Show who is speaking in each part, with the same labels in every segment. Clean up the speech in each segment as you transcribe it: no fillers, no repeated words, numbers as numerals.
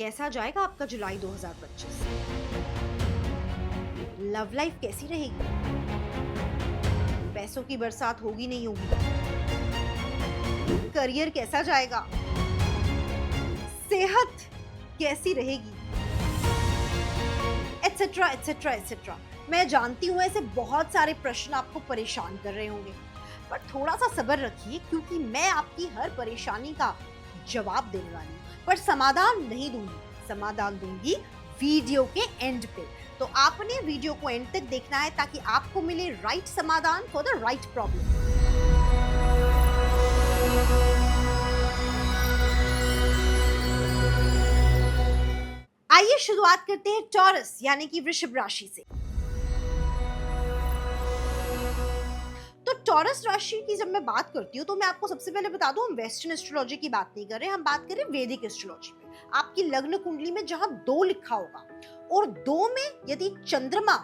Speaker 1: कैसा जाएगा आपका जुलाई 2025? लव लाइफ कैसी रहेगी? पैसों की बरसात होगी नहीं होगी? करियर कैसा जाएगा? सेहत कैसी रहेगी? Etcetera etcetera etcetera. मैं जानती हूँ ऐसे बहुत सारे प्रश्न आपको परेशान कर रहे होंगे, पर थोड़ा सा सब्र रखिए क्योंकि मैं आपकी हर परेशानी का जवाब देने वाली हूँ, पर समाधान नहीं दूंगी। समाधान दूंगी वीडियो के एंड पे। तो आपने वीडियो को एंड तक देखना है ताकि आपको मिले राइट समाधान फॉर द राइट प्रॉब्लम। आइए शुरुआत करते हैं टॉरस यानी कि वृषभ राशि से। तो टॉरस राशि की जब मैं बात करती हूँ तो मैं आपको सबसे पहले बता दूं, हम वेस्टर्न एस्ट्रोलॉजी की बात नहीं कर रहे, हम बात कर रहे हैं वैदिक एस्ट्रोलॉजी पे। आपकी लग्न कुंडली में जहां 2 लिखा होगा और 2 में यदि चंद्रमा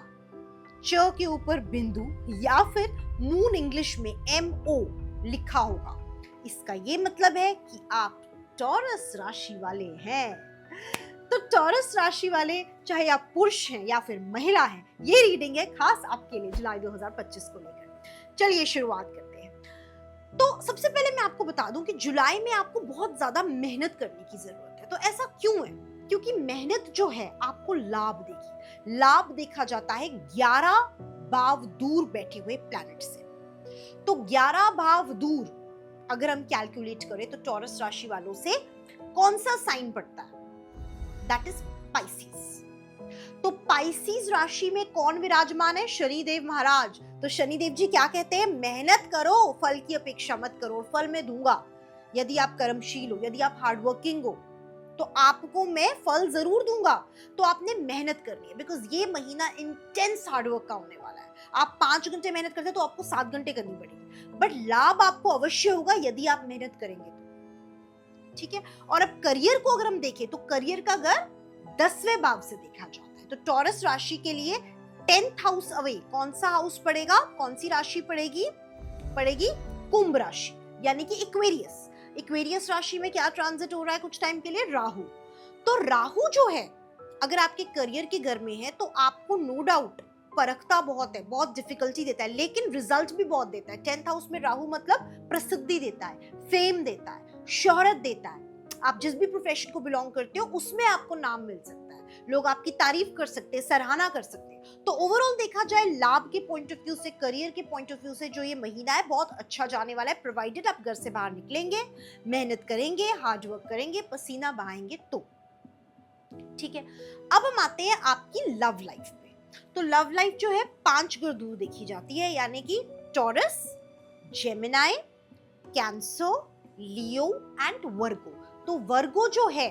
Speaker 1: च के ऊपर बिंदु या फिर मून इंग्लिश में MO लिखा होगा, इसका ये मतलब है कि आप टॉरस राशि वाले हैं। तो टॉरस राशि वाले चाहे आप पुरुष हैं या फिर महिला हैं, ये रीडिंग है खास आपके लिए जुलाई 2025 को लेकर। चलिए शुरुआत करते हैं। तो सबसे पहले मैं आपको बता दूं कि जुलाई में आपको बहुत ज्यादा मेहनत करने की जरूरत है। तो ऐसा क्यों है? क्योंकि मेहनत जो है आपको लाभ देगी। लाभ देखा जाता है 11 भाव दूर बैठे हुए प्लैनेट से। तो 11 भाव दूर अगर हम कैलकुलेट करें तो टॉरस राशि वालों से कौन सा साइन पड़ता है? That is Pisces. तो पाइसिस राशि में कौन विराजमान है? शनिदेव महाराज। तो शनिदेव जी क्या कहते हैं? मेहनत करो, फल की अपेक्षा मत करो, फल मैं दूंगा। यदि आप कर्मशील हो, यदि आप हार्डवर्किंग हो, तो आपको मैं फल जरूर दूंगा। तो आपने मेहनत करनी है, बिकॉज ये महीना इंटेंस हार्डवर्क का होने वाला है। आप 5 घंटे मेहनत करते हैं तो आपको 7 घंटे करनी पड़ेगी, बट लाभ आपको अवश्य होगा यदि आप मेहनत करेंगे तो। ठीक है। और अब करियर को अगर हम देखें तो करियर का घर 10वें भाव से देखा जाता है। तो टॉरस राशि के लिए 10th हाउस अवे कौन सा हाउस पड़ेगा? कौन सी राशि पड़ेगी? पड़ेगी कुंभ राशि यानी कि इक्वेरियस। इक्वेरियस राशि में क्या ट्रांजिट हो रहा है कुछ टाइम के लिए? राहु। तो राहु जो है अगर आपके करियर के घर में है तो आपको नो डाउट परखता बहुत है, बहुत डिफिकल्टी देता है, लेकिन रिजल्ट भी बहुत देता है। 10th हाउस में राहु मतलब प्रसिद्धि देता है, फेम देता है, शोहरत देता है। आप जिस भी प्रोफेशन को बिलोंग करते हो उसमें आपको नाम मिल सकता है, लोग आपकी तारीफ कर सकते हैं, सराहना कर सकते हैं। तो ओवरऑल देखा जाए लाभ के पॉइंट ऑफ व्यू से, करियर के पॉइंट ऑफ व्यू से जो ये महीना है बहुत अच्छा जाने वाला है, प्रोवाइडेड आप घर से बाहर निकलेंगे, मेहनत करेंगे, हार्डवर्क करेंगे, पसीना बहाएंगे तो। ठीक है। अब हम आते हैं आपकी लव लाइफ पे। तो लव लाइफ जो है 5 घर दूर देखी जाती है, यानी कि taurus, Gemini, cancer, Leo and वर्गो। तो वर्गो जो है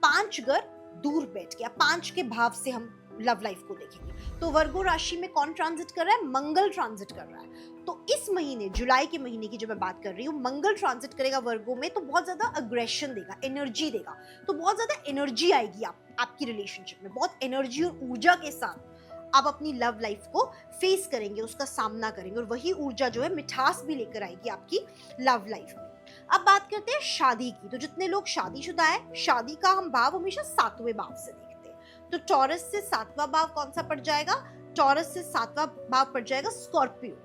Speaker 1: 5 घर दूर बैठ गया, 5 के भाव से हम लव लाइफ को देखेंगे। तो वर्गो राशि में कौन ट्रांजिट कर रहा है? मंगल ट्रांजिट कर रहा है। तो इस महीने जुलाई के महीने की जो मैं बात कर रही हूँ, मंगल ट्रांजिट करेगा वर्गो में, तो बहुत ज्यादा अग्रेशन देगा, एनर्जी देगा। तो बहुत ज्यादा एनर्जी आएगी आपकी रिलेशनशिप में, बहुत एनर्जी और ऊर्जा के साथ आप अपनी लव लाइफ को फेस करेंगे, उसका सामना करेंगे, और वही ऊर्जा जो है मिठास भी लेकर आएगी आपकी लव लाइफ में। अब बात करते हैं शादी की। तो जितने लोग शादीशुदा है, शादी का हम भाव हमेशा 7वें भाव से देखते हैं। तो टॉरस से 7वां भाव कौन सा पड़ जाएगा? टॉरस से 7वां भाव पड़ जाएगा स्कॉर्पियो।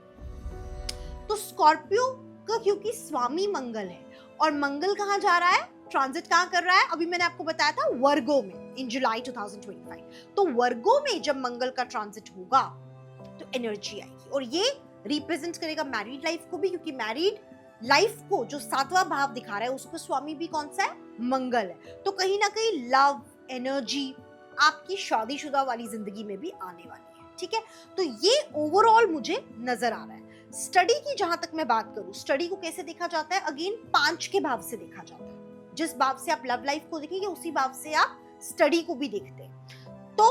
Speaker 1: तो स्कॉर्पियो का क्योंकि स्वामी मंगल है, और मंगल कहाँ जा रहा है, ट्रांजिट कहाँ कर रहा है? अभी मैंने आपको बताया था वर्गो में इन जुलाई 2025। तो वर्गो में जब मंगल का ट्रांजिट होगा तो एनर्जी आएगी, और ये रिप्रेजेंट करेगा मैरिड लाइफ को भी, क्योंकि मैरिड लाइफ को जो 7वां भाव दिखा रहा है उसको स्वामी भी कौन सा है? मंगल है। तो कहीं ना कहीं लव एनर्जी आपकी शादीशुदा वाली जिंदगी में भी आने वाली है। ठीक है। तो ये ओवरऑल मुझे नजर आ रहा है। स्टडी की जहां तक मैं बात करूं, स्टडी को कैसे देखा जाता है? अगेन 5 के भाव से देखा जाता है। जिस भाव से आप लव लाइफ को देखेंगे उसी भाव से आप स्टडी को भी देखते हैं। तो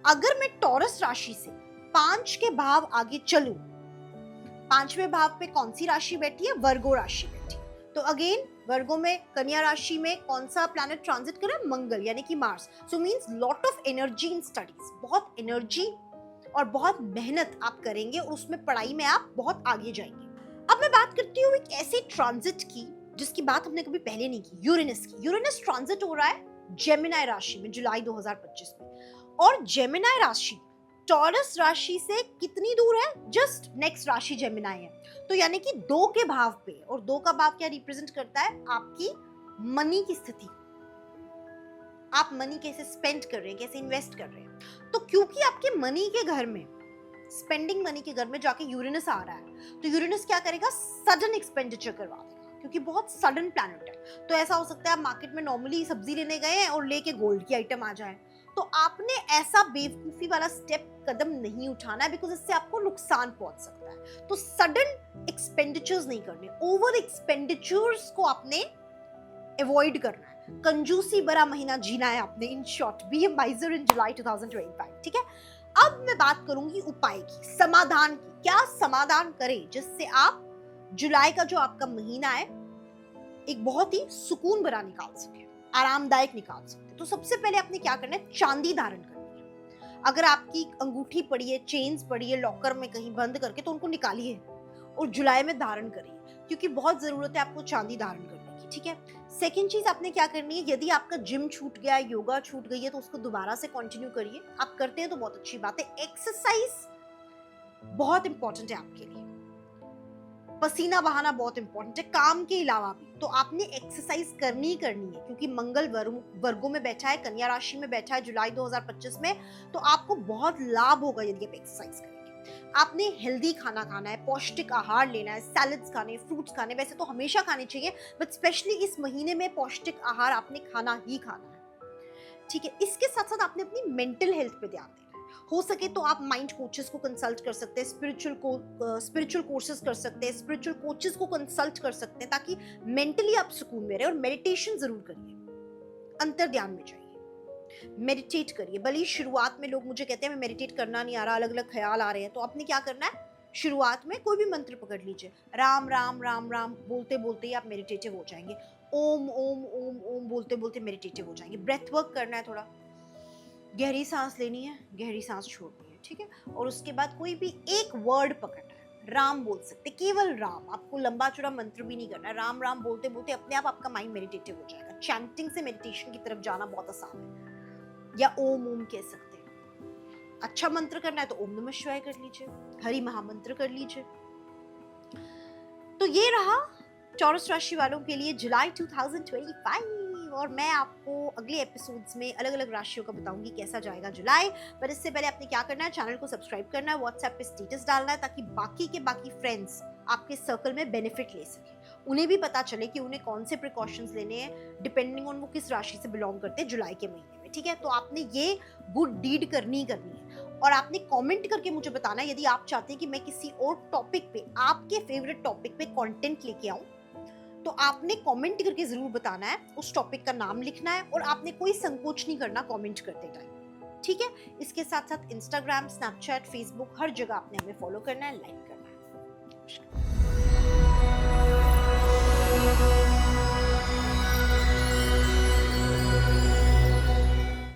Speaker 1: अगर मैं टॉरस राशि से 5 के भाव आगे चलूं, 5वें भाव पे कौन सी राशि बैठी है? वर्गो राशि बैठी। तो अगेन वर्गो में, कन्या राशि में कौन सा प्लैनेट ट्रांजिट कर रहा है? मंगल यानी कि Mars. So means lot of energy in studies, बहुत एनर्जी और बहुत मेहनत आप करेंगे, और उसमें पढ़ाई में आप बहुत आगे जाएंगे। अब मैं बात करती हूँ एक ऐसे ट्रांजिट की जिसकी बात हमने कभी पहले नहीं की, यूरेनस की। यूरेनस ट्रांजिट हो रहा है जेमिनी राशि में जुलाई 2025 में। और जेमिनी राशि टॉरस राशि से कितनी दूर है? जस्ट नेक्स्ट राशि जेमिनी है। तो यानी कि 2 के भाव पे, और 2 का भाव क्या रिप्रेजेंट करता है? आपकी मनी की स्थिति। आप मनी कैसे स्पेंड कर रहे हैं, कैसे इन्वेस्ट कर रहे हैं। तो क्योंकि आपके मनी के घर में, स्पेंडिंग मनी के घर में जाके यूरेनस आ रहा है, तो यूरेनस क्या करेगा? सडन एक्सपेंडिचर करवा देगा, क्योंकि बहुत सडन प्लैनेट है। तो ऐसा हो सकता है आप मार्केट में नॉर्मली सब्जी लेने गए हैं और लेके गोल्ड की आइटम आ जाए, तो आपने ऐसा बेवकूफी वाला स्टेप कदम नहीं उठाना है, बिकॉज इससे आपको नुकसान पहुंच सकता है। तो सडन एक्सपेंडिचर्स नहीं करने, ओवर एक्सपेंडिचर्स को आपने अवॉइड करना है। कंजूसी भरा महीना जीना है आपने। In short, be a miser in July 2025। ठीक है, अब मैं बात करूंगी उपाय की, समाधान की। क्या समाधान करें जिससे आप जुलाई का जो आपका महीना है एक बहुत ही सुकून भरा निकाल सके, आरामदायक निकाल सके। तो सबसे पहले आपने क्या करना है? चांदी धारण करनी है। अगर आपकी अंगूठी पड़ी है, चेन्स पड़ी है लॉकर में कहीं बंद करके, तो उनको निकालिए और जुलाई में धारण करिए, क्योंकि बहुत जरूरत है आपको चांदी धारण करने की। ठीक है, सेकेंड चीज आपने क्या करनी है? यदि आपका जिम छूट गया है, योगा छूट गई है, तो उसको दोबारा से कंटिन्यू करिए। आप करते हैं तो बहुत अच्छी बात है। एक्सरसाइज बहुत इंपॉर्टेंट है आपके लिए, पसीना बहाना बहुत इंपॉर्टेंट है काम के अलावा भी। तो आपने एक्सरसाइज करनी ही करनी है, क्योंकि मंगल वर्गों में बैठा है, कन्या राशि में बैठा है जुलाई 2025 में। तो आपको बहुत लाभ होगा यदि आप एक्सरसाइज करेंगे। आपने हेल्दी खाना खाना है, पौष्टिक आहार लेना है, सैलड्स खाने, फ्रूट्स खाने, वैसे तो हमेशा खाने चाहिए, बट स्पेशली इस महीने में पौष्टिक आहार आपने खाना ही खाना है। ठीक है, इसके साथ साथ आपने अपनी मेंटल हेल्थ पे ध्यान देना है। हो सके तो आप माइंड कोचेस को कंसल्ट कर सकते हैं, स्पिरिचुअल कोर्सेज कर सकते हैं, स्पिरिचुअल कोचेस को कंसल्ट कर सकते हैं, ताकि मेंटली आप सुकून में रहे। और मेडिटेशन जरूर करिए, अंतर ध्यान में जाइए, मेडिटेट करिए। भले ही शुरुआत में लोग मुझे कहते हैं मैं मेडिटेट करना नहीं आ रहा, अलग अलग ख्याल आ रहे हैं, तो आपने क्या करना है? शुरुआत में कोई भी मंत्र पकड़ लीजिए, राम राम राम राम बोलते बोलते ही आप मेडिटेटिव हो जाएंगे। ओम ओम ओम ओम बोलते बोलते मेडिटेटिव हो जाएंगे। ब्रेथ वर्क करना है, थोड़ा गहरी सांस लेनी है, गहरी सांस छोड़नी है। ठीक है, और उसके बाद कोई भी एक वर्ड पकड़ना है, राम बोल सकते, केवल राम। आपको लंबा चौड़ा मंत्र भी नहीं करना है, राम राम बोलते बोलते अपने आप आपका माइंड मेडिटेटिव हो जाएगा। चैंटिंग से मेडिटेशन की तरफ जाना बहुत आसान है, या ओम ओम कह सकते हैं। अच्छा मंत्र करना है तो ओम नमः शिवाय कर लीजिए, हरि महामंत्र कर लीजिए। तो ये रहा टॉरस राशि वालों के लिए जुलाई 2025। और मैं आपको अगले एपिसोड्स में अलग अलग राशियों का बताऊंगी कैसा जाएगा जुलाई। पर इससे पहले आपने क्या करना है? चैनल को सब्सक्राइब करना है, व्हाट्सएप पे स्टेटस डालना है, ताकि बाकी के बाकी फ्रेंड्स आपके सर्कल में बेनिफिट ले सके, उन्हें भी पता चले कि उन्हें कौन से प्रिकॉशंस लेने हैं डिपेंडिंग ऑन वो किस राशि से बिलोंग करते हैं जुलाई के महीने में। ठीक है, तो आपने ये गुड डीड करनी है। और आपने कमेंट करके मुझे बताना है यदि आप चाहते हैं कि मैं किसी और टॉपिक पे, आपके फेवरेट टॉपिक पे कंटेंट लेके आऊं, तो आपने कमेंट करके जरूर बताना है। उस टॉपिक का नाम लिखना है और आपने कोई संकोच नहीं करना कमेंट करते टाइम। ठीक है, इसके साथ साथ इंस्टाग्राम, स्नैपचैट, फेसबुक, हर जगह आपने हमें फॉलो करना है, लाइक करना है।